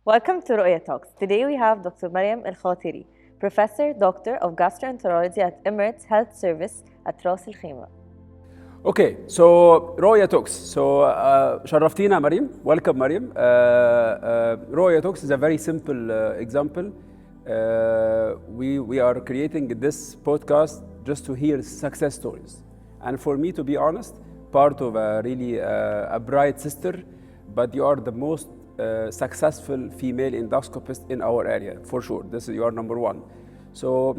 Welcome to Roya Talks. Today we have Dr. Maryam Alkhatry, Professor, Doctor of Gastroenterology at Emirates Health Service at Ras Al Khaimah. Okay, so Roya Talks. So شرفتينا مريم. Welcome مريم. Roya Talks is a very simple example. We are creating this podcast just to hear success stories. And for me, to be honest, part of a really a bright sister, but you are the most successful female endoscopist in our area, for sure. This is your number one. So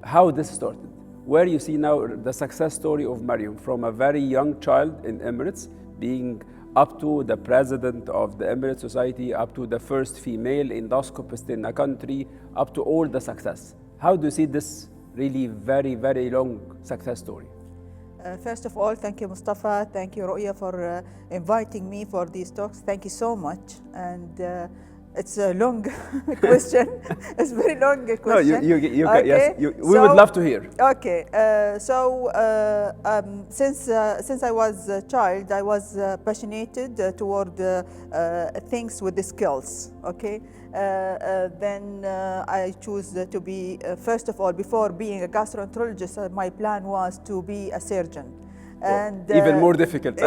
how this started? Where you see now the success story of Mariam from a very young child in Emirates, being up to the president of the Emirates Society, up to the first female endoscopist in the country, up to all the success. How do you see this really very, very long success story? First of all, thank you, Mustafa. Thank you, Roya, for inviting me for these talks. Thank you so much. And it's a long question. It's a very long question. No, okay. Yes, we would love to hear. Okay. Since I was a child, I was passionate toward things with the skills. Okay. Then I chose to be, first of all, before being a gastroenterologist, my plan was to be a surgeon. And even more difficult.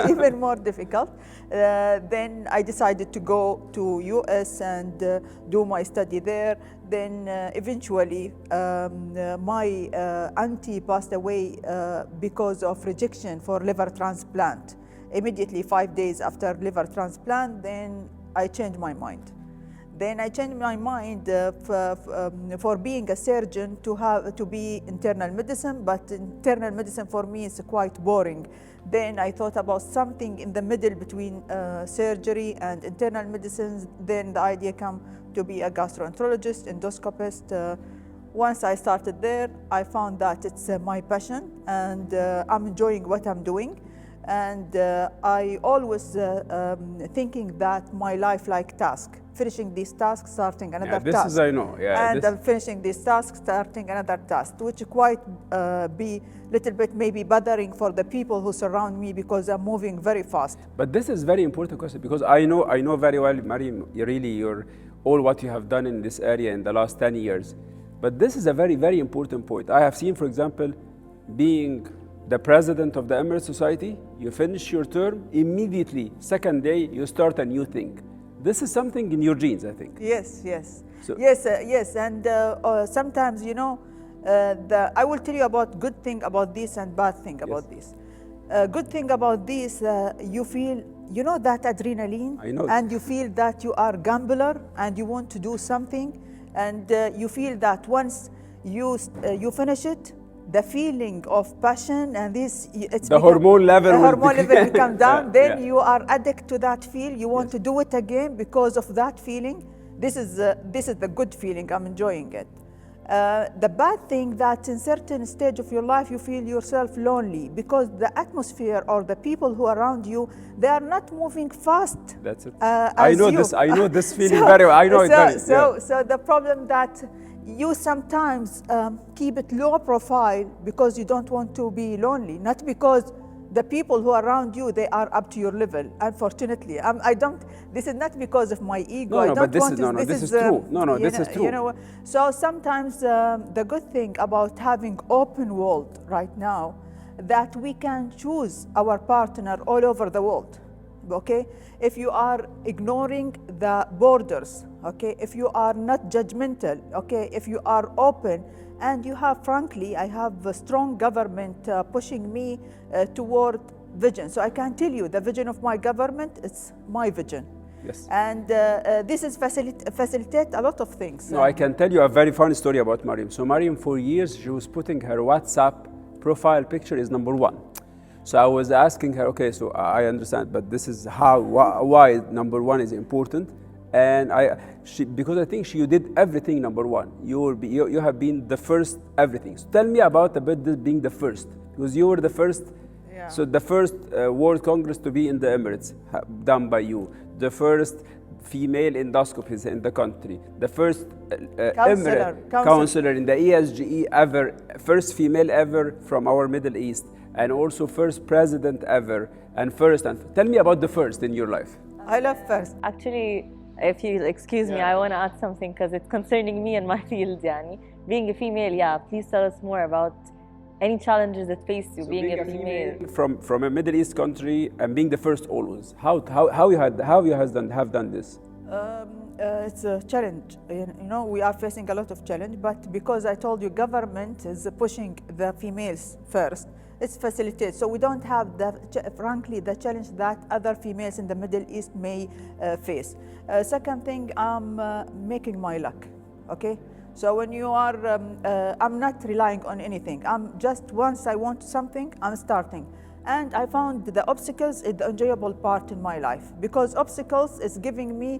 even more difficult. Then I decided to go to US and do my study there. Then eventually my auntie passed away because of rejection for liver transplant. Immediately 5 days after liver transplant, then I changed my mind. Then I changed my mind for being a surgeon to be internal medicine, but internal medicine for me is quite boring. Then I thought about something in the middle between surgery and internal medicine. Then the idea came to be a gastroenterologist, endoscopist. Once I started there, I found that it's my passion and I'm enjoying what I'm doing. And I always thinking that my life like task, finishing this task, starting another this task. This is I know, yeah. And I'm finishing this task, starting another task, which quite be little bit maybe bothering for the people who surround me because I'm moving very fast. But this is very important question because I know very well, Mariam, you're all what you have done in this area in the last 10 years. But this is a very, very important point. I have seen, for example, being the president of the Emirates Society, you finish your term, immediately, second day, you start a new thing. This is something in your genes, I think. Yes. So yes. And sometimes, you know, I will tell you about good thing about this and bad thing about this. Good thing about this, you feel, you know, that adrenaline. I know. And you feel that you are gambler and you want to do something. And you feel that once you finish it, the feeling of passion and this, it's the hormone level will come down. Then yeah. you are addicted to that feel. You want to do it again because of that feeling. This is the good feeling. I'm enjoying it. The bad thing that in certain stage of your life you feel yourself lonely because the atmosphere or the people who are around you, they are not moving fast. That's it. I know this feeling very well. I know it. So the problem that you sometimes keep it low profile because you don't want to be lonely, not because the people who are around you, they are up to your level. Unfortunately, I don't. This is not because of my ego. This is true. This is true. You know, so sometimes the good thing about having open world right now, that we can choose our partner all over the world. Okay, if you are ignoring the borders, okay, if you are not judgmental, okay, if you are open, and you have, frankly, I have a strong government pushing me toward vision. So I can tell you the vision of my government, it's my vision. Yes. And this is facilitate a lot of things. No, I can tell you a very funny story about Mariam. So Mariam, for years, she was putting her WhatsApp profile picture is number one. So I was asking her, okay, so I understand, but this is why number one is important. And because I think you did everything number one. You have been the first everything. So tell me about this being the first, because you were the first. Yeah. So the first World Congress to be in the Emirates, done by you. The first female endoscopist in the country. The first counselor in the ESGE ever. First female ever from our Middle East. And also first president ever. And tell me about the first in your life. I love first. Actually, if you excuse me, I want to add something because it's concerning me and my field. Yani. Being a female, please tell us more about any challenges that face you being a female. From a Middle East country and being the first always. How you have done this? It's a challenge. You know, we are facing a lot of challenge, but because I told you government is pushing the females first, it's facilitated. So we don't have, frankly, the challenge that other females in the Middle East may face. Second thing, I'm making my luck, okay? So when you are, I'm not relying on anything. I'm just, once I want something, I'm starting. And I found the obstacles is the enjoyable part in my life, because obstacles is giving me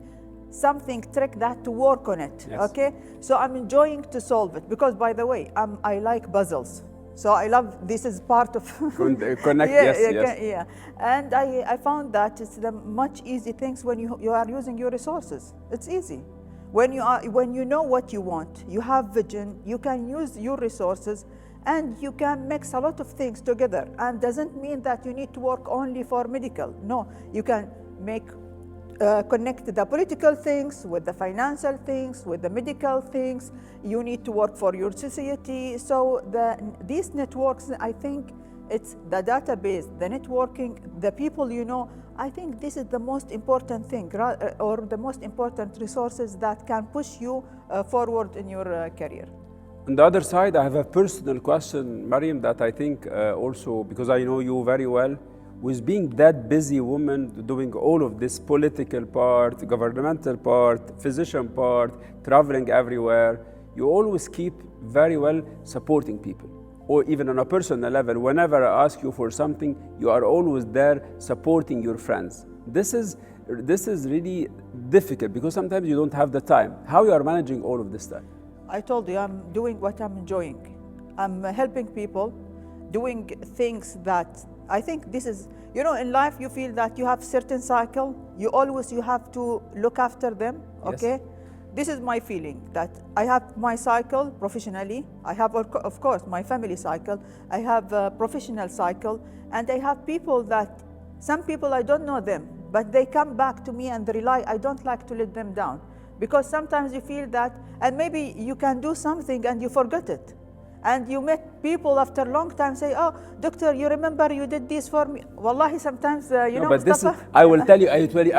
something trick that to work on it, okay? So I'm enjoying to solve it, because by the way, I like puzzles. So I love, this is part of connect. Yeah. And I found that it's the much easy things when you are using your resources. It's easy. When you know what you want, you have vision, you can use your resources, and you can mix a lot of things together. And doesn't mean that you need to work only for medical. No, you can connect the political things with the financial things, with the medical things. You need to work for your society. So these networks, I think it's the database, the networking, the people you know. I think this is the most important thing, or the most important resources that can push you forward in your career. On the other side, I have a personal question, Mariam, that I think also, because I know you very well, with being that busy woman doing all of this political part, governmental part, physician part, traveling everywhere, you always keep very well supporting people. Or even on a personal level, whenever I ask you for something, you are always there supporting your friends. This is really difficult because sometimes you don't have the time. How you are managing all of this time? I told you, I'm doing what I'm enjoying. I'm helping people, doing things that I think this is, you know, in life you feel that you have certain cycle, you have to look after them, okay? Yes. This is my feeling, that I have my cycle professionally, I have of course my family cycle, I have a professional cycle, and I have people that, some people I don't know them, but they come back to me and they rely, I don't like to let them down. Because sometimes you feel that, and maybe you can do something and you forget it. And you met people after a long time say, oh, doctor, you remember you did this for me? Wallahi, sometimes, you know, but Mustafa. This is, I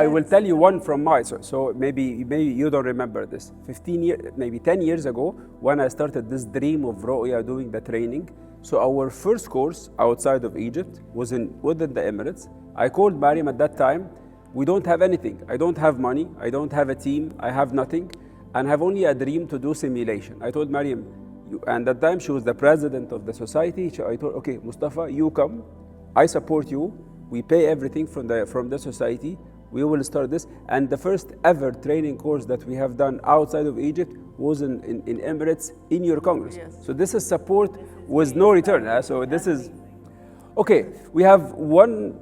will tell you one from mine. So maybe you don't remember this. 15 years, maybe 10 years ago, when I started this dream of Roya doing the training, so our first course outside of Egypt was within the Emirates. I called Mariam at that time. We don't have anything. I don't have money. I don't have a team. I have nothing. And have only a dream to do simulation. I told Mariam, and at that time she was the president of the society. I told, okay, Mustafa, you come. I support you. We pay everything from the society. We will start this. And the first ever training course that we have done outside of Egypt was in Emirates in your Congress. Yes. So this is support with no return. So this is, okay, we have one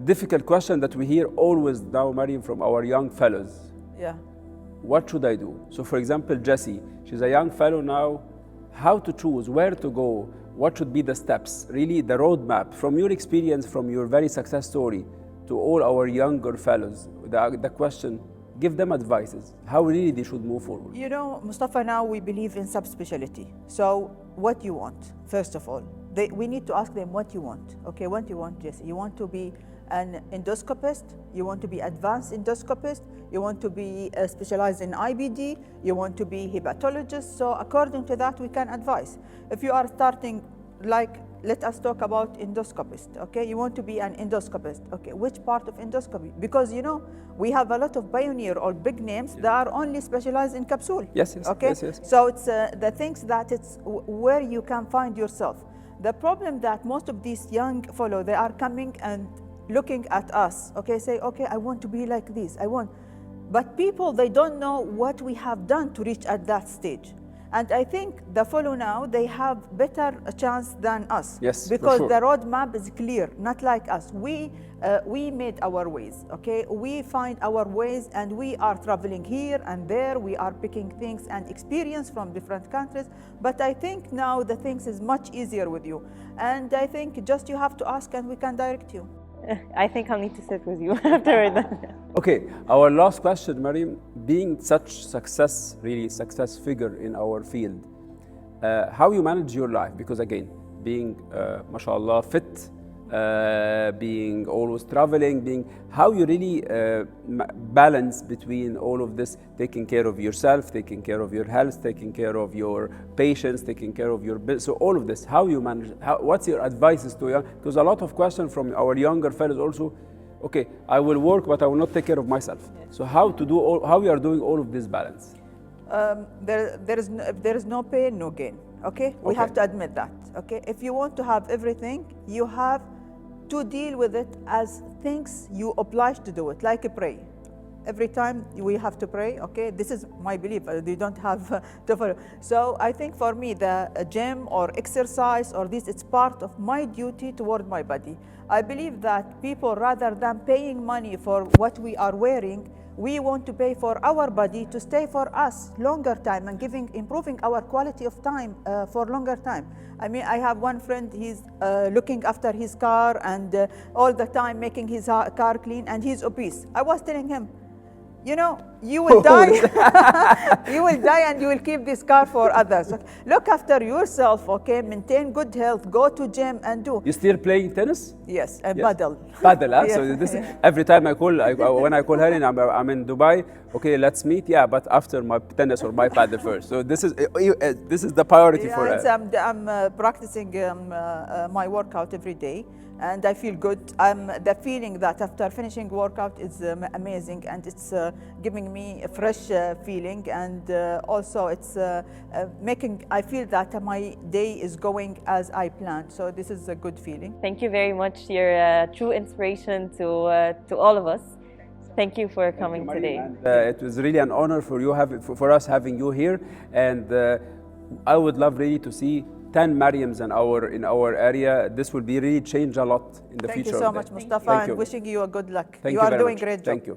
difficult question that we hear always now, Mariam, from our young fellows. Yeah. What should I do? So for example, Jessie, she's a young fellow now. How to choose, where to go, what should be the steps, really the roadmap, from your experience, from your very success story, to all our younger fellows, the question, give them advices, how really they should move forward. You know, Mustafa, now we believe in subspecialty. So what you want, first of all? We need to ask them what you want. Okay, what you want, Jesse? You want to be an endoscopist? You want to be advanced endoscopist? You want to be specialized in IBD? You want to be hepatologist? So according to that, we can advise. If you are starting, like, let us talk about endoscopist, okay? You want to be an endoscopist, okay? Which part of endoscopy? Because, you know, we have a lot of pioneer or big names that are only specialized in capsule. Yes. Okay? Yes. So it's the things that it's where you can find yourself. The problem that most of these young fellow, they are coming and looking at us, okay, say, okay, I want to be like this, but people, they don't know what we have done to reach at that stage. And I think the fellow now, they have better chance than us. Yes, because for sure. The roadmap is clear, not like us. We made our ways, okay? We find our ways and we are traveling here and there. We are picking things and experience from different countries. But I think now the things is much easier with you. And I think just you have to ask and we can direct you. I think I'll need to sit with you after we're done. Okay, our last question, Mariam. Being such really success figure in our field, how you manage your life? Because again, being, mashallah, fit, being always traveling, how you really balance between all of this, taking care of yourself, taking care of your health, taking care of your patients, taking care of your business. So all of this, how you manage, what's your advices to young? Because a lot of questions from our younger fellows also, okay, I will work, but I will not take care of myself. So how you are doing all of this balance? There is no pain, no gain. Okay, we have to admit that. Okay, if you want to have everything, you have to deal with it as things you obliged to do it, like a pray. Every time we have to pray. Okay, this is my belief. You don't have to follow. So I think for me, the gym or exercise or this, it's part of my duty toward my body. I believe that people, rather than paying money for what we are wearing, we want to pay for our body to stay for us longer time and improving our quality of time for longer time. I mean, I have one friend, he's looking after his car and all the time making his car clean, and he's obese. I was telling him, you know, you will die. You will die and you will keep this car for others. Okay? Look after yourself, okay? Maintain good health, go to gym and do. You still playing tennis? Yes, and paddle. Paddle, huh? Yes. So this, every time I call, when I call her and I'm in Dubai, okay, let's meet, yeah, but after my tennis or my paddle first. So this is the priority for her. I'm practicing my workout every day, and I feel good. The feeling that after finishing workout is amazing, and it's giving me a fresh feeling, and also it's I feel that my day is going as I planned. So this is a good feeling. Thank you very much. You're a true inspiration to all of us. Thank you for coming today. And, it was really an honor for us having you here, and I would love really to see 10 Mariams in our area. This will be really change a lot in the future. Thank you so much, Mustafa, and wishing you a good luck. Thank you you are very doing much. great job. Thank you.